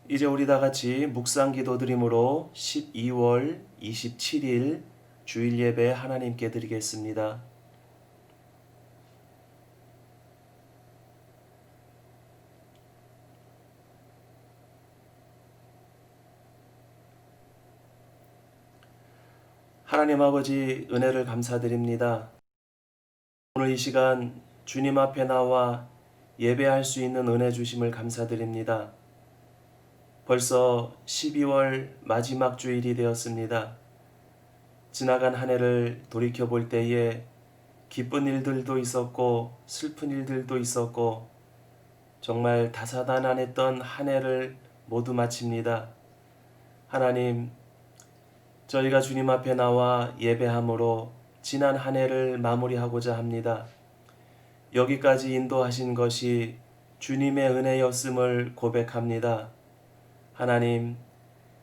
이제 우리 다 같이 묵상 기도 드림으로 12월 27일 주일 예배 하나님께 드리겠습니다. 하나님 아버지 은혜를 감사드립니다. 오늘 이 시간 주님 앞에 나와 예배할 수 있는 은혜 주심을 감사드립니다. 벌써 12월 마지막 주일이 되었습니다. 지나간 한 해를 돌이켜 볼 때에 기쁜 일들도 있었고 슬픈 일들도 있었고 정말 다사다난했던 한 해를 모두 마칩니다. 하나님, 저희가 주님 앞에 나와 예배함으로 지난 한 해를 마무리하고자 합니다. 여기까지 인도하신 것이 주님의 은혜였음을 고백합니다. 하나님,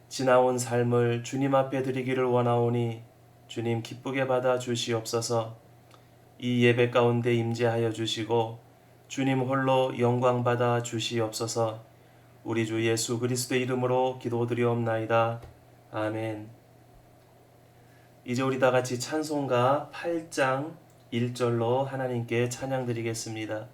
지나온 삶을 주님 앞에 드리기를 원하오니 주님 기쁘게 받아 주시옵소서. 이 예배 가운데 임재하여 주시고 주님 홀로 영광 받아 주시옵소서. 우리 주 예수 그리스도의 이름으로 기도드리옵나이다. 아멘. 이제 우리 다 같이 찬송가 8장 1절로 하나님께 찬양 드리겠습니다.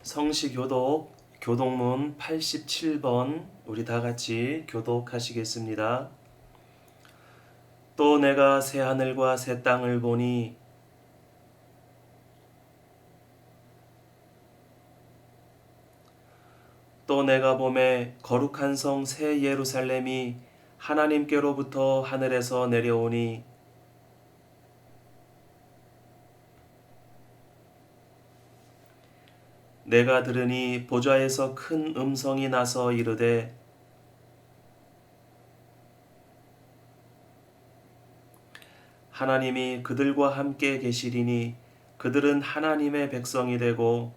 성시교독 교독문 87번 우리 다 같이 교독하시겠습니다. 또 내가 새 하늘과 새 땅을 보니 또 내가 봄에 거룩한 성 새 예루살렘이 하나님께로부터 하늘에서 내려오니 내가 들으니 보좌에서 큰 음성이 나서 이르되 하나님이 그들과 함께 계시리니 그들은 하나님의 백성이 되고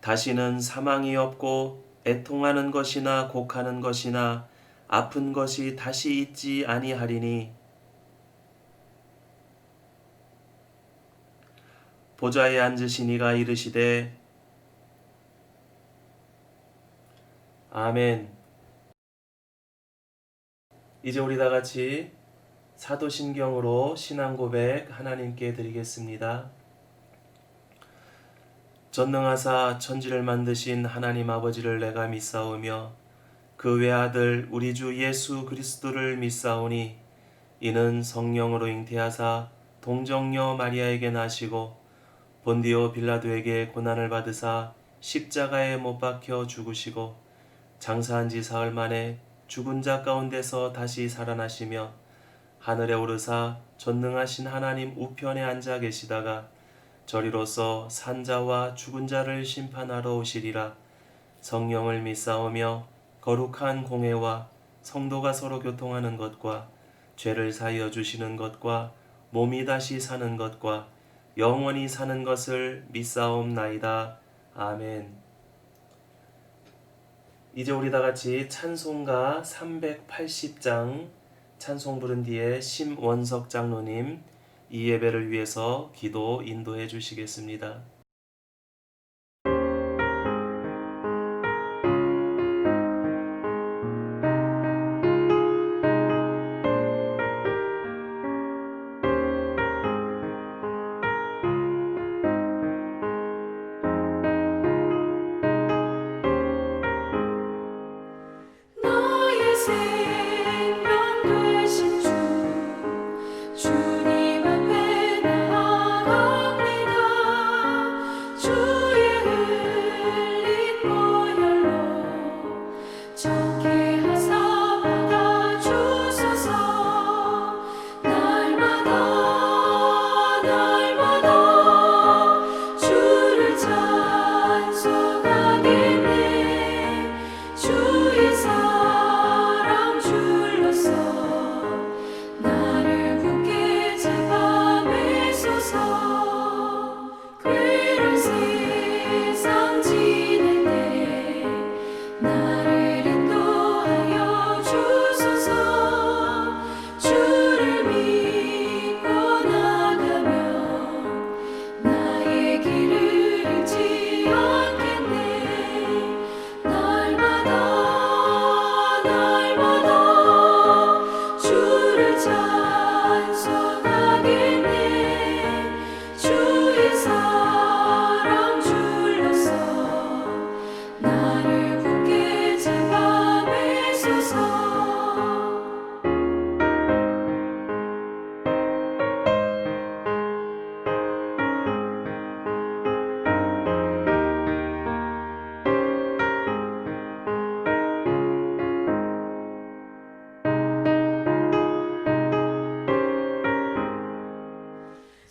다시는 사망이 없고 애통하는 것이나 곡하는 것이나 아픈 것이 다시 있지 아니하리니 보좌에 앉으신 이가 이르시되 아멘. 이제 우리 다 같이 사도신경으로 신앙 고백 하나님께 드리겠습니다. 전능하사 천지를 만드신 하나님 아버지를 내가 믿사오며 그 외아들 우리 주 예수 그리스도를 믿사오니 이는 성령으로 잉태하사 동정녀 마리아에게 나시고 본디오 빌라도에게 고난을 받으사 십자가에 못 박혀 죽으시고 장사한 지 사흘 만에 죽은 자 가운데서 다시 살아나시며 하늘에 오르사 전능하신 하나님 우편에 앉아 계시다가 저리로서 산자와 죽은 자를 심판하러 오시리라. 성령을 믿사오며 거룩한 공회와 성도가 서로 교통하는 것과 죄를 사하여 주시는 것과 몸이 다시 사는 것과 영원히 사는 것을 믿사옵나이다. 아멘. 이제 우리 다 같이 찬송가 380장 찬송 부른 뒤에 심원석 장로님 이 예배를 위해서 기도 인도해 주시겠습니다.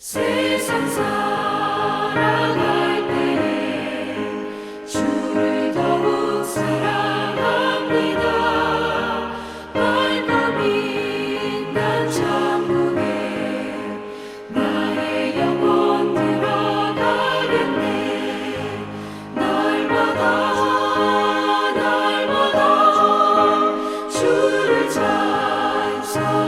세상 살아갈 때에 주를 더욱 사랑합니다. 밝고 빛난 천국에 나의 영혼 들어가겠네. 날마다 주를 찬송하겠네.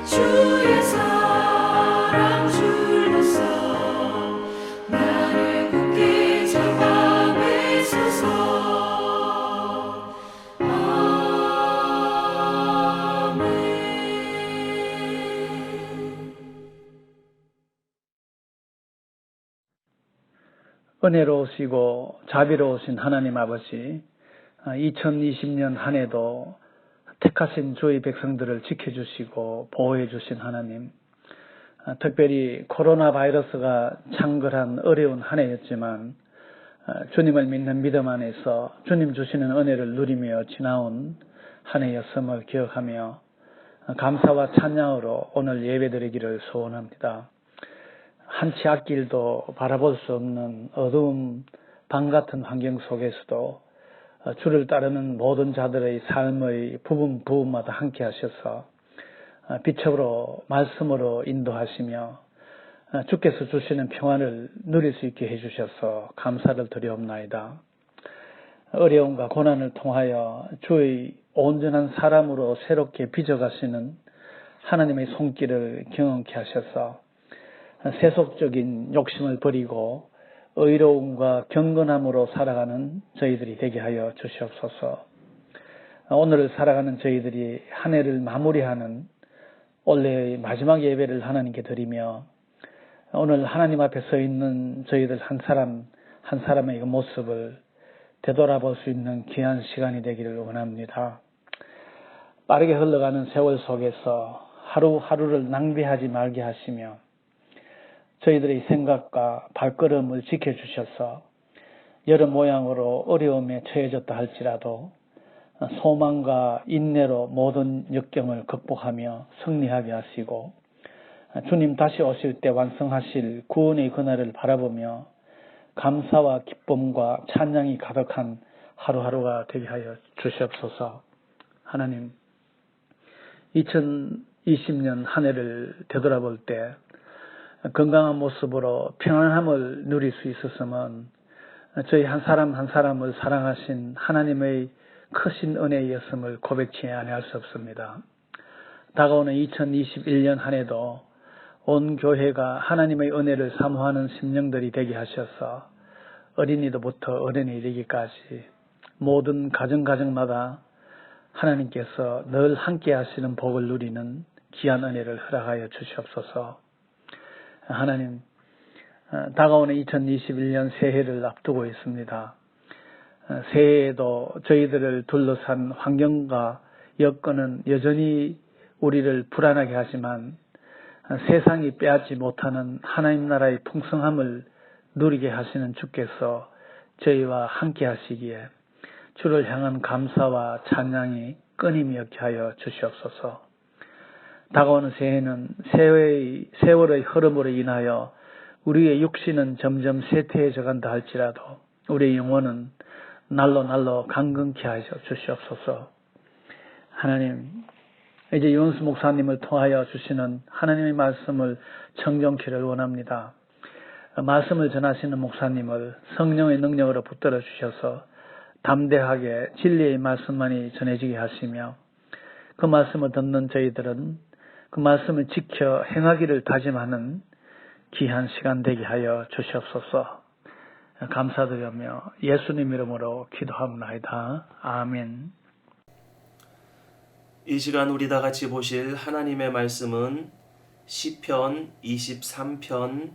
주의 사랑 줄로서 나를 굳게 잡아 매소서. 아멘. 은혜로우시고 자비로우신 하나님 아버지, 2020년 한 해도 택하신 주의 백성들을 지켜주시고 보호해주신 하나님, 특별히 코로나 바이러스가 창궐한 어려운 한 해였지만 주님을 믿는 믿음 안에서 주님 주시는 은혜를 누리며 지나온 한 해였음을 기억하며 감사와 찬양으로 오늘 예배드리기를 소원합니다. 한치 앞길도 바라볼 수 없는 어두운 밤 같은 환경 속에서도 주를 따르는 모든 자들의 삶의 부분마다 함께 하셔서 빛으로 말씀으로 인도하시며 주께서 주시는 평안을 누릴 수 있게 해주셔서 감사를 드리옵나이다. 어려움과 고난을 통하여 주의 온전한 사람으로 새롭게 빚어가시는 하나님의 손길을 경험케 하셔서 세속적인 욕심을 버리고 의로움과 경건함으로 살아가는 저희들이 되게 하여 주시옵소서. 오늘을 살아가는 저희들이 한 해를 마무리하는 올해의 마지막 예배를 하나님께 드리며 오늘 하나님 앞에 서 있는 저희들 한 사람 한 사람의 모습을 되돌아볼 수 있는 귀한 시간이 되기를 원합니다. 빠르게 흘러가는 세월 속에서 하루하루를 낭비하지 말게 하시며 저희들의 생각과 발걸음을 지켜주셔서 여러 모양으로 어려움에 처해졌다 할지라도 소망과 인내로 모든 역경을 극복하며 승리하게 하시고 주님 다시 오실 때 완성하실 구원의 그날을 바라보며 감사와 기쁨과 찬양이 가득한 하루하루가 되게 하여 주시옵소서. 하나님, 2020년 한 해를 되돌아볼 때 건강한 모습으로 평안함을 누릴 수 있었으면 저희 한 사람 한 사람을 사랑하신 하나님의 크신 은혜였음을 고백치 아니할 수 없습니다. 다가오는 2021년 한 해도 온 교회가 하나님의 은혜를 사모하는 심령들이 되게 하셔서 어린이도부터 어른이 이르기까지 모든 가정마다 하나님께서 늘 함께 하시는 복을 누리는 귀한 은혜를 허락하여 주시옵소서. 하나님, 다가오는 2021년 새해를 앞두고 있습니다. 새해에도 저희들을 둘러싼 환경과 여건은 여전히 우리를 불안하게 하지만 세상이 빼앗지 못하는 하나님 나라의 풍성함을 누리게 하시는 주께서 저희와 함께 하시기에 주를 향한 감사와 찬양이 끊임이 없게 하여 주시옵소서. 다가오는 새해는 세월의 흐름으로 인하여 우리의 육신은 점점 쇠퇴해져 간다 할지라도 우리의 영혼은 날로 강건케 하여 주시옵소서. 하나님, 이제 윤수 목사님을 통하여 주시는 하나님의 말씀을 청정키를 원합니다. 말씀을 전하시는 목사님을 성령의 능력으로 붙들어 주셔서 담대하게 진리의 말씀만이 전해지게 하시며 그 말씀을 듣는 저희들은 그 말씀을 지켜 행하기를 다짐하는 귀한 시간 되게 하여 주시옵소서. 감사드리며 예수님 이름으로 기도합니다. 아멘. 이 시간 우리 다 같이 보실 하나님의 말씀은 시편 23편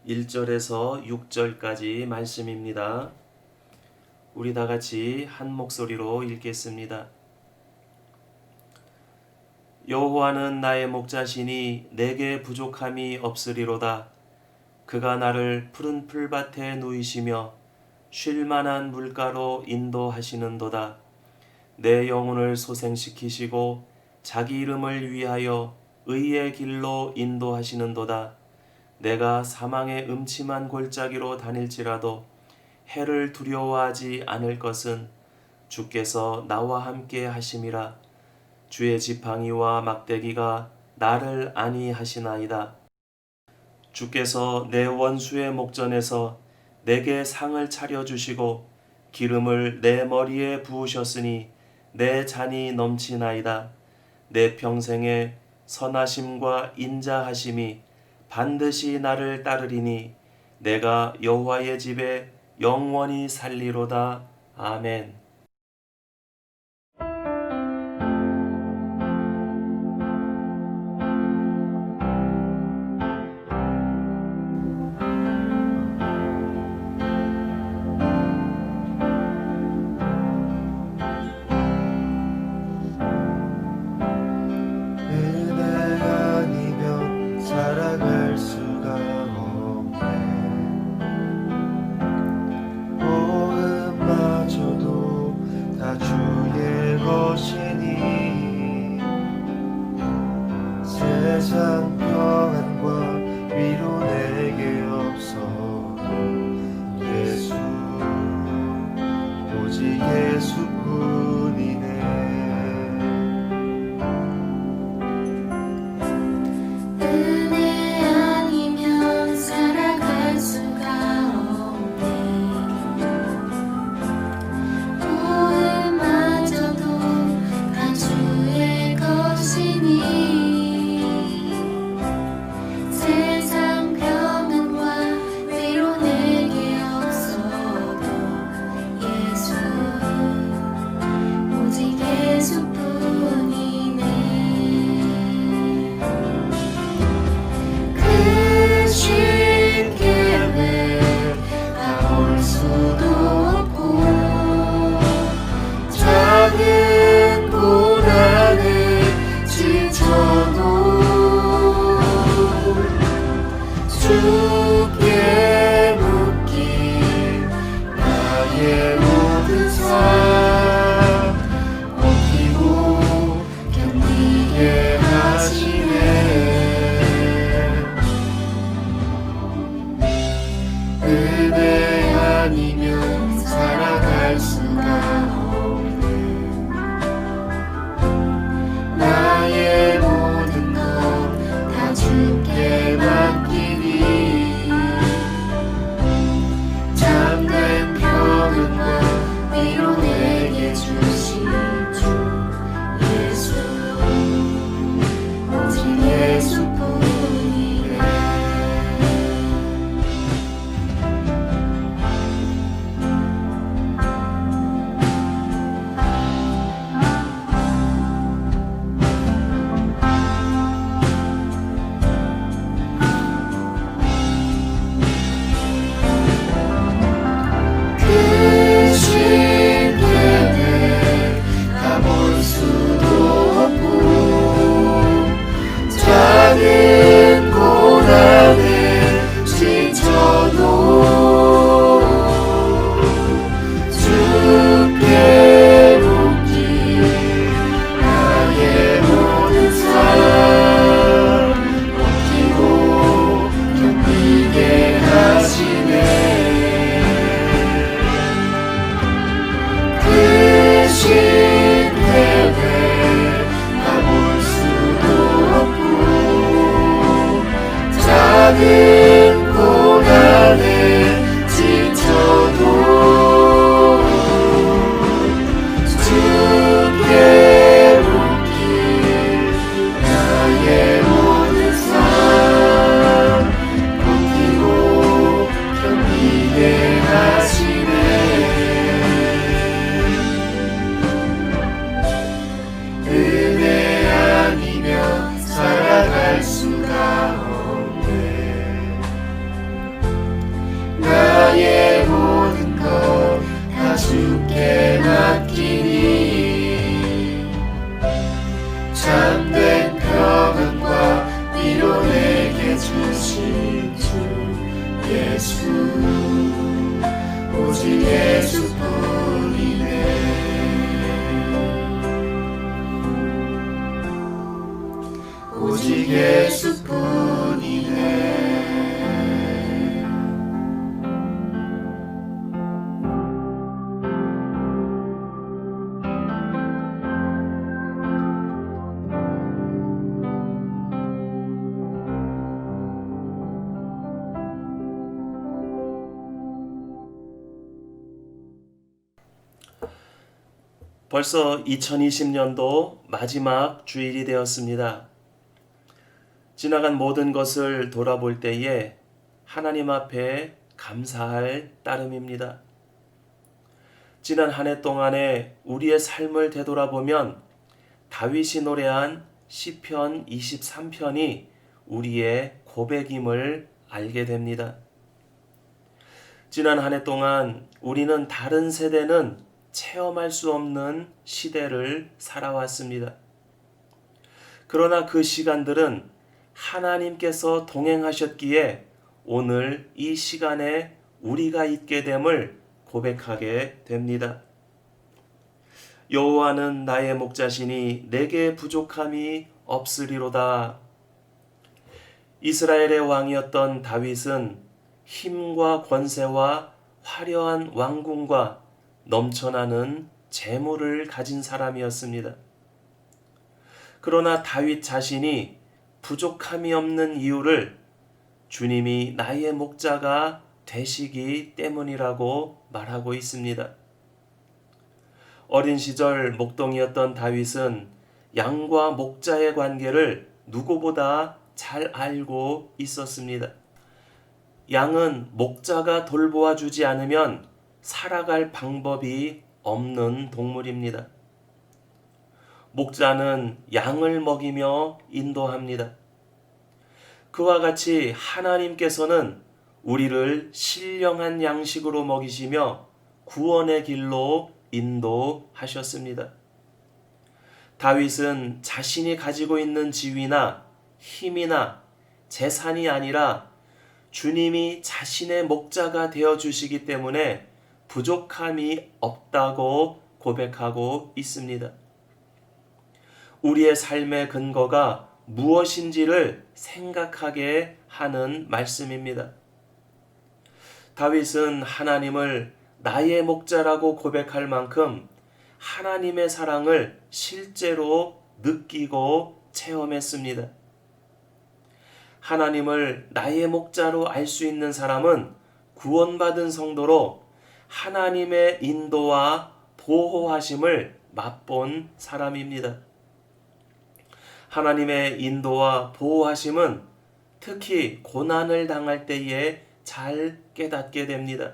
1절에서 6절까지 말씀입니다. 우리 다 같이 한 목소리로 읽겠습니다. 여호와는 나의 목자시니 내게 부족함이 없으리로다. 그가 나를 푸른 풀밭에 누이시며 쉴 만한 물가로 인도하시는도다. 내 영혼을 소생시키시고 자기 이름을 위하여 의의 길로 인도하시는도다. 내가 사망의 음침한 골짜기로 다닐지라도 해를 두려워하지 않을 것은 주께서 나와 함께 하심이라. 주의 지팡이와 막대기가 나를 안위하시나이다. 주께서 내 원수의 목전에서 내게 상을 차려주시고 기름을 내 머리에 부으셨으니 내 잔이 넘치나이다. 내 평생에 선하심과 인자하심이 반드시 나를 따르리니 내가 여호와의 집에 영원히 살리로다. 아멘. 은혜 아니면 살아갈 수가 없네. 보험마저도 다 주의 것이니 세상 평안과 위로 내게 없어도 예수, 오직 예수뿐이네. 은혜 아니면 살아갈 수가 없네. 보험마저도 다 주의 것이니 세상 평안과 위로 내게 없어도 예수, 오직 예수뿐이네. 큰 계획 가볼 수도 없고 작은 고난에 지쳐도 주께 묻기 나의 모든 삶 버티고 견디게 하시네. 은혜 아니면 살아갈 수가 없네. 나의 모든 것 다 주께 맡기니 참된 평안과 위로 내게 주신 주 예수, 오직 예수뿐이네. 크신 계획 가볼 수도 없고 작은 고난에 지쳐도 주께 묻기 나의 모든 삶 버티고 견디게 하시네. 크신 계획 가볼 수도 없고 작은 고난에 지쳐도 주께 묻기 나의 모든 삶 버티고 견디게 하시네. 은혜 아니면 살아갈 수가 없네. 나의 모든 것 다 주께 맡기니 참된 평안과 위로 내게 주신 주 예수, 오직 예수뿐이네. 오직 예수뿐이네. 벌써 2020년도 마지막 주일이 되었습니다. 지나간 모든 것을 돌아볼 때에 하나님 앞에 감사할 따름입니다. 지난 한 해 동안에 우리의 삶을 되돌아보면 다윗이 노래한 시편 23편이 우리의 고백임을 알게 됩니다. 지난 한 해 동안 우리는 다른 세대는 체험할 수 없는 시대를 살아왔습니다. 그러나 그 시간들은 하나님께서 동행하셨기에 오늘 이 시간에 우리가 있게 됨을 고백하게 됩니다. 여호와는 나의 목자시니 내게 부족함이 없으리로다. 이스라엘의 왕이었던 다윗은 힘과 권세와 화려한 왕궁과 넘쳐나는 재물을 가진 사람이었습니다. 그러나 다윗 자신이 부족함이 없는 이유를 주님이 나의 목자가 되시기 때문이라고 말하고 있습니다. 어린 시절 목동이었던 다윗은 양과 목자의 관계를 누구보다 잘 알고 있었습니다. 양은 목자가 돌보아 주지 않으면 살아갈 방법이 없는 동물입니다. 목자는 양을 먹이며 인도합니다. 그와 같이 하나님께서는 우리를 신령한 양식으로 먹이시며 구원의 길로 인도하셨습니다. 다윗은 자신이 가지고 있는 지위나 힘이나 재산이 아니라 주님이 자신의 목자가 되어 주시기 때문에 부족함이 없다고 고백하고 있습니다. 우리의 삶의 근거가 무엇인지를 생각하게 하는 말씀입니다. 다윗은 하나님을 나의 목자라고 고백할 만큼 하나님의 사랑을 실제로 느끼고 체험했습니다. 하나님을 나의 목자로 알 수 있는 사람은 구원받은 성도로 하나님의 인도와 보호하심을 맛본 사람입니다. 하나님의 인도와 보호하심은 특히 고난을 당할 때에 잘 깨닫게 됩니다.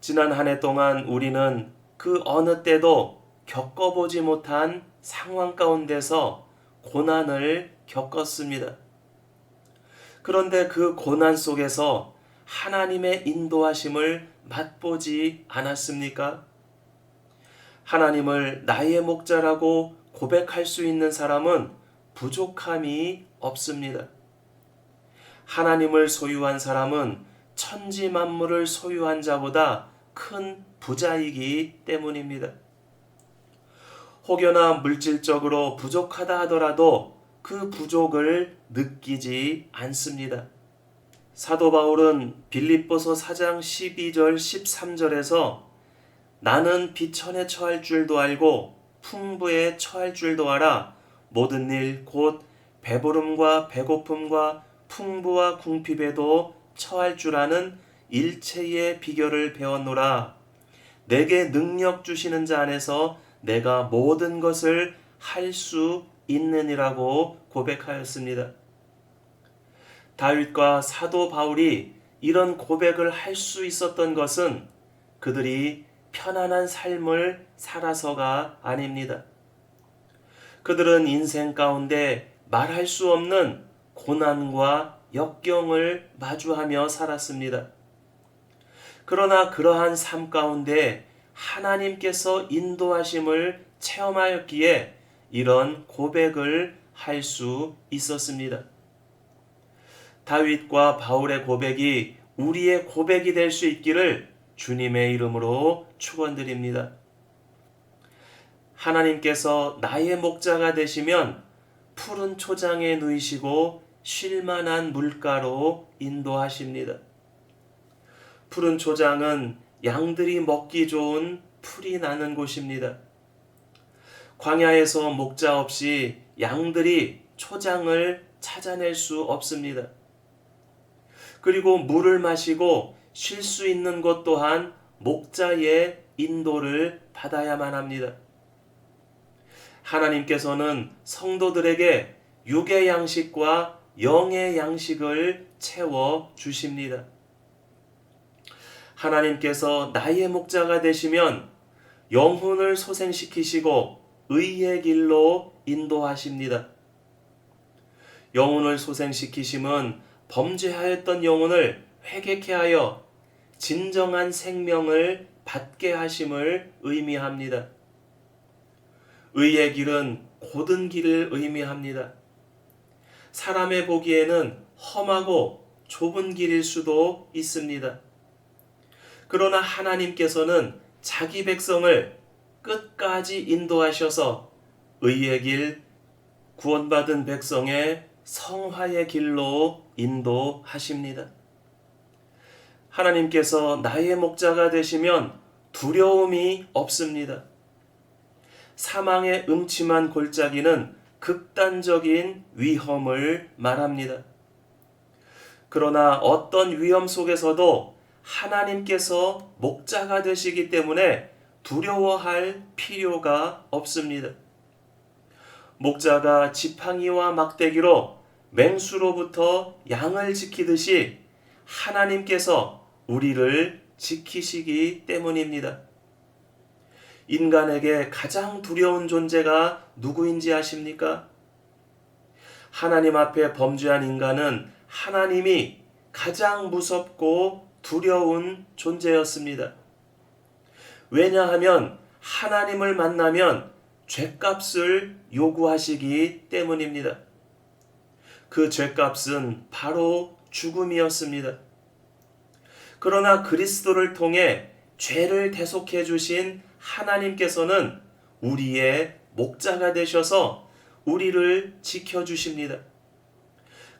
지난 한 해 동안 우리는 그 어느 때도 겪어보지 못한 상황 가운데서 고난을 겪었습니다. 그런데 그 고난 속에서 하나님의 인도하심을 맛보지 않았습니까? 하나님을 나의 목자라고 고백할 수 있는 사람은 부족함이 없습니다. 하나님을 소유한 사람은 천지 만물을 소유한 자보다 큰 부자이기 때문입니다. 혹여나 물질적으로 부족하다 하더라도 그 부족을 느끼지 않습니다. 사도 바울은 빌립보서 4장 12절 13절에서 나는 비천에 처할 줄도 알고 풍부에 처할 줄도 알아 모든 일 곧 배부름과 배고픔과 풍부와 궁핍에도 처할 줄 아는 일체의 비결을 배웠노라. 내게 능력 주시는 자 안에서 내가 모든 것을 할 수 있느니라고 고백하였습니다. 다윗과 사도 바울이 이런 고백을 할 수 있었던 것은 그들이 편안한 삶을 살아서가 아닙니다. 그들은 인생 가운데 말할 수 없는 고난과 역경을 마주하며 살았습니다. 그러나 그러한 삶 가운데 하나님께서 인도하심을 체험하였기에 이런 고백을 할 수 있었습니다. 다윗과 바울의 고백이 우리의 고백이 될 수 있기를 주님의 이름으로 축원드립니다. 하나님께서 나의 목자가 되시면 푸른 초장에 누이시고 쉴만한 물가로 인도하십니다. 푸른 초장은 양들이 먹기 좋은 풀이 나는 곳입니다. 광야에서 목자 없이 양들이 초장을 찾아낼 수 없습니다. 그리고 물을 마시고 쉴 수 있는 곳 또한 목자의 인도를 받아야만 합니다. 하나님께서는 성도들에게 육의 양식과 영의 양식을 채워 주십니다. 하나님께서 나의 목자가 되시면 영혼을 소생시키시고 의의 길로 인도하십니다. 영혼을 소생시키심은 범죄하였던 영혼을 회개케 하여 진정한 생명을 받게 하심을 의미합니다. 의의 길은 곧은 길을 의미합니다. 사람의 보기에는 험하고 좁은 길일 수도 있습니다. 그러나 하나님께서는 자기 백성을 끝까지 인도하셔서 의의 길, 구원받은 백성의 성화의 길로 인도하십니다. 하나님께서 나의 목자가 되시면 두려움이 없습니다. 사망의 음침한 골짜기는 극단적인 위험을 말합니다. 그러나 어떤 위험 속에서도 하나님께서 목자가 되시기 때문에 두려워할 필요가 없습니다. 목자가 지팡이와 막대기로 맹수로부터 양을 지키듯이 하나님께서 우리를 지키시기 때문입니다. 인간에게 가장 두려운 존재가 누구인지 아십니까? 하나님 앞에 범죄한 인간은 하나님이 가장 무섭고 두려운 존재였습니다. 왜냐하면 하나님을 만나면 죗값을 요구하시기 때문입니다. 그 죗값은 바로 죽음이었습니다. 그러나 그리스도를 통해 죄를 대속해 주신 하나님께서는 우리의 목자가 되셔서 우리를 지켜주십니다.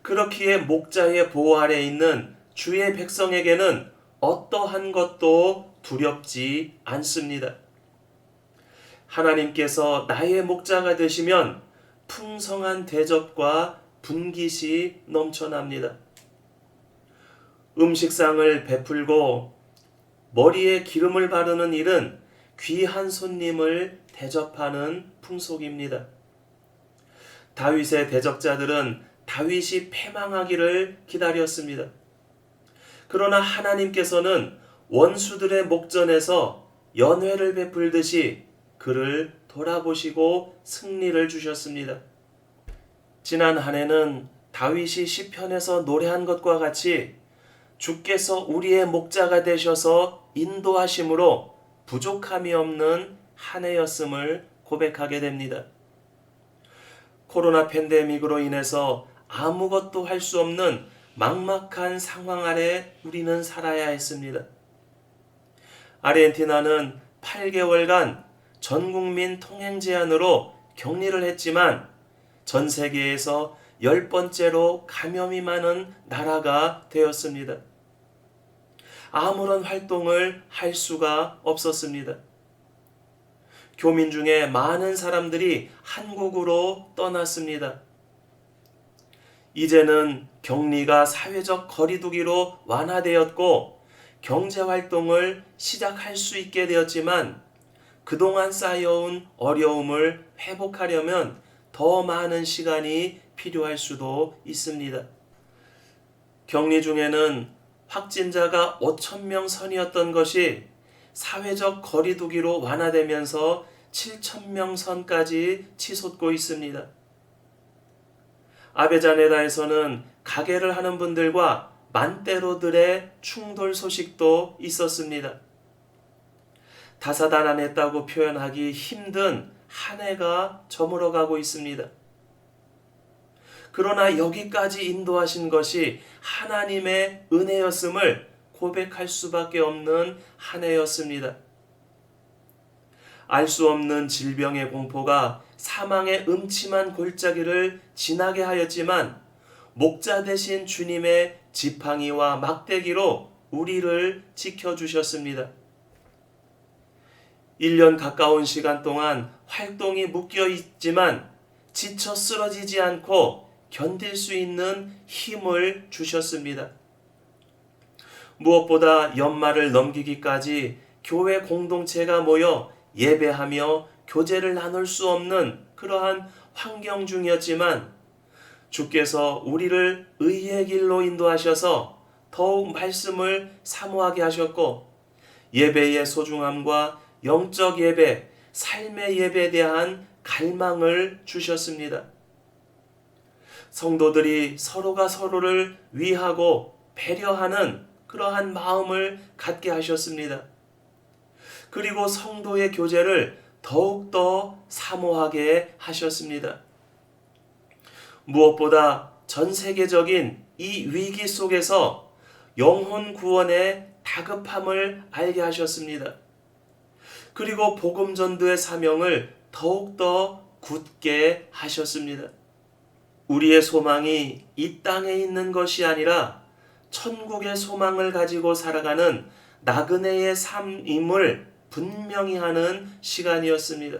그렇기에 목자의 보호 아래 있는 주의 백성에게는 어떠한 것도 두렵지 않습니다. 하나님께서 나의 목자가 되시면 풍성한 대접과 분깃이 넘쳐납니다. 음식상을 베풀고 머리에 기름을 바르는 일은 귀한 손님을 대접하는 풍속입니다. 다윗의 대적자들은 다윗이 패망하기를 기다렸습니다. 그러나 하나님께서는 원수들의 목전에서 연회를 베풀듯이 그를 돌아보시고 승리를 주셨습니다. 지난 한 해는 다윗이 시편에서 노래한 것과 같이 주께서 우리의 목자가 되셔서 인도하심으로 부족함이 없는 한 해였음을 고백하게 됩니다. 코로나 팬데믹으로 인해서 아무것도 할 수 없는 막막한 상황 아래 우리는 살아야 했습니다. 아르헨티나는 8개월간 전국민 통행 제한으로 격리를 했지만 전 세계에서 10번째로 감염이 많은 나라가 되었습니다. 아무런 활동을 할 수가 없었습니다. 교민 중에 많은 사람들이 한국으로 떠났습니다. 이제는 격리가 사회적 거리두기로 완화되었고 경제활동을 시작할 수 있게 되었지만 그동안 쌓여온 어려움을 회복하려면 더 많은 시간이 필요할 수도 있습니다. 격리 중에는 확진자가 5,000명 선이었던 것이 사회적 거리두기로 완화되면서 7,000명 선까지 치솟고 있습니다. 아베자네다에서는 가게를 하는 분들과 만대로들의 충돌 소식도 있었습니다. 다사다난했다고 표현하기 힘든 한 해가 저물어가고 있습니다. 그러나 여기까지 인도하신 것이 하나님의 은혜였음을 고백할 수밖에 없는 한 해였습니다. 알 수 없는 질병의 공포가 사망의 음침한 골짜기를 지나게 하였지만 목자 되신 주님의 지팡이와 막대기로 우리를 지켜주셨습니다. 1년 가까운 시간 동안 활동이 묶여 있지만 지쳐 쓰러지지 않고 견딜 수 있는 힘을 주셨습니다. 무엇보다 연말을 넘기기까지 교회 공동체가 모여 예배하며 교제를 나눌 수 없는 그러한 환경 중이었지만 주께서 우리를 의의 길로 인도하셔서 더욱 말씀을 사모하게 하셨고 예배의 소중함과 영적 예배, 삶의 예배에 대한 갈망을 주셨습니다. 성도들이 서로가 서로를 위하고 배려하는 그러한 마음을 갖게 하셨습니다. 그리고 성도의 교제를 더욱더 사모하게 하셨습니다. 무엇보다 전 세계적인 이 위기 속에서 영혼 구원의 다급함을 알게 하셨습니다. 그리고 복음 전도의 사명을 더욱더 굳게 하셨습니다. 우리의 소망이 이 땅에 있는 것이 아니라 천국의 소망을 가지고 살아가는 나그네의 삶임을 분명히 하는 시간이었습니다.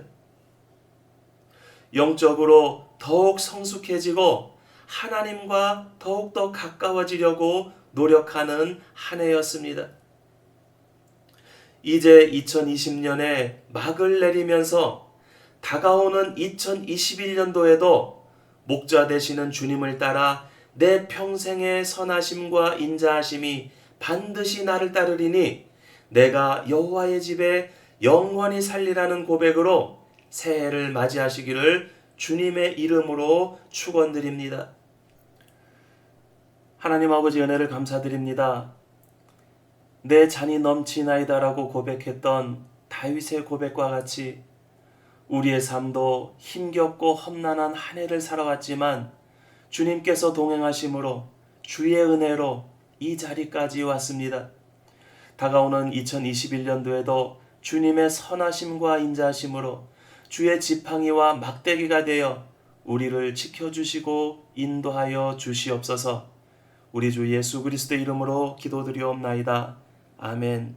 영적으로 더욱 성숙해지고 하나님과 더욱더 가까워지려고 노력하는 한 해였습니다. 이제 2020년에 막을 내리면서 다가오는 2021년도에도 목자 되시는 주님을 따라 내 평생의 선하심과 인자하심이 반드시 나를 따르리니 내가 여호와의 집에 영원히 살리라는 고백으로 새해를 맞이하시기를 주님의 이름으로 축원드립니다. 하나님 아버지 은혜를 감사드립니다. 내 잔이 넘치나이다라고 고백했던 다윗의 고백과 같이 우리의 삶도 힘겹고 험난한 한 해를 살아왔지만 주님께서 동행하심으로 주의 은혜로 이 자리까지 왔습니다. 다가오는 2021년도에도 주님의 선하심과 인자하심으로 주의 지팡이와 막대기가 되어 우리를 지켜주시고 인도하여 주시옵소서. 우리 주 예수 그리스도의 이름으로 기도드리옵나이다. 아멘.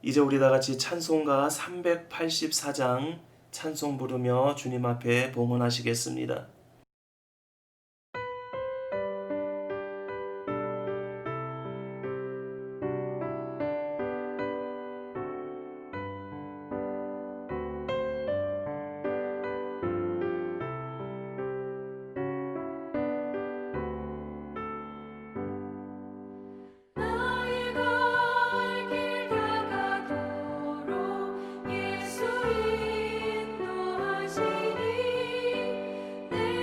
이제 우리 다 같이 찬송가 384장 찬송 부르며 주님 앞에 봉헌하시겠습니다. 예수 인도하시니 내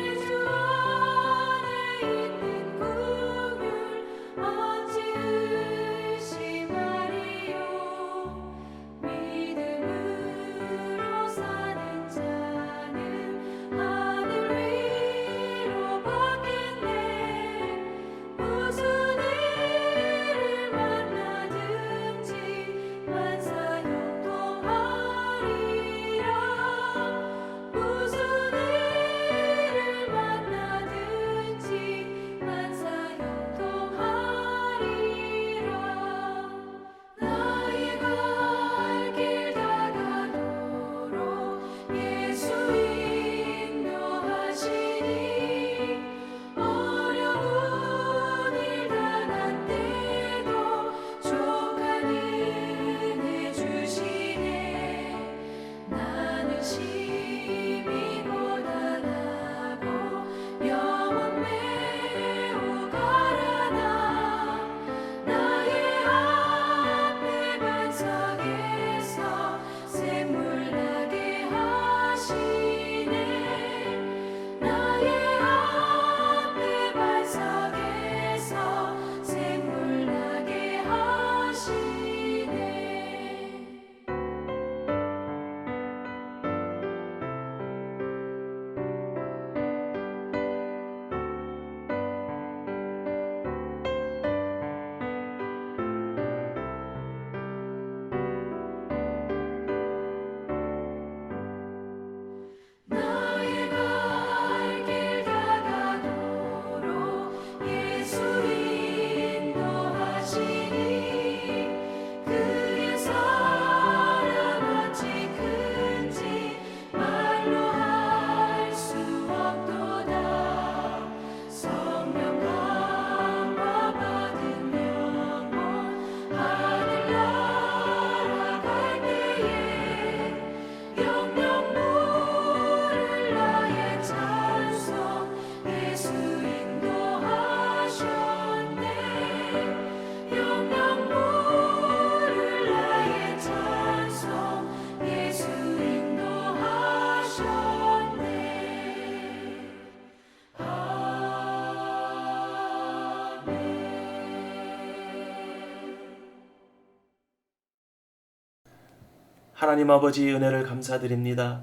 하나님 아버지 은혜를 감사드립니다.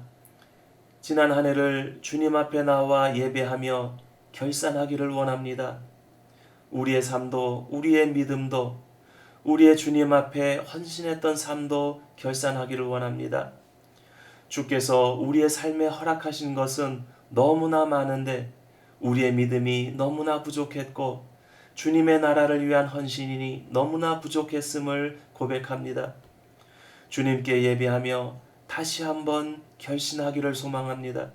지난 한 해를 주님 앞에 나와 예배하며 결산하기를 원합니다. 우리의 삶도, 우리의 믿음도, 우리의 주님 앞에 헌신했던 삶도 결산하기를 원합니다. 주께서 우리의 삶에 허락하신 것은 너무나 많은데 우리의 믿음이 너무나 부족했고 주님의 나라를 위한 헌신이 너무나 부족했음을 고백합니다. 주님께 예배하며 다시 한번 결신하기를 소망합니다.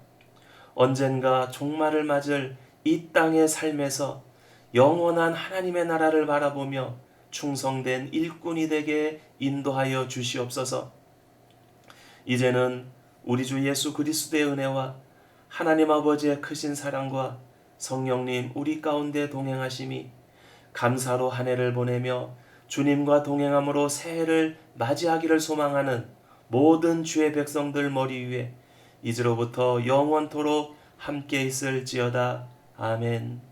언젠가 종말을 맞을 이 땅의 삶에서 영원한 하나님의 나라를 바라보며 충성된 일꾼이 되게 인도하여 주시옵소서. 이제는 우리 주 예수 그리스도의 은혜와 하나님 아버지의 크신 사랑과 성령님 우리 가운데 동행하심이 감사로 한 해를 보내며 주님과 동행함으로 새해를 맞이하기를 소망하는 모든 주의 백성들 머리 위에 이제로부터 영원토록 함께 있을지어다. 아멘.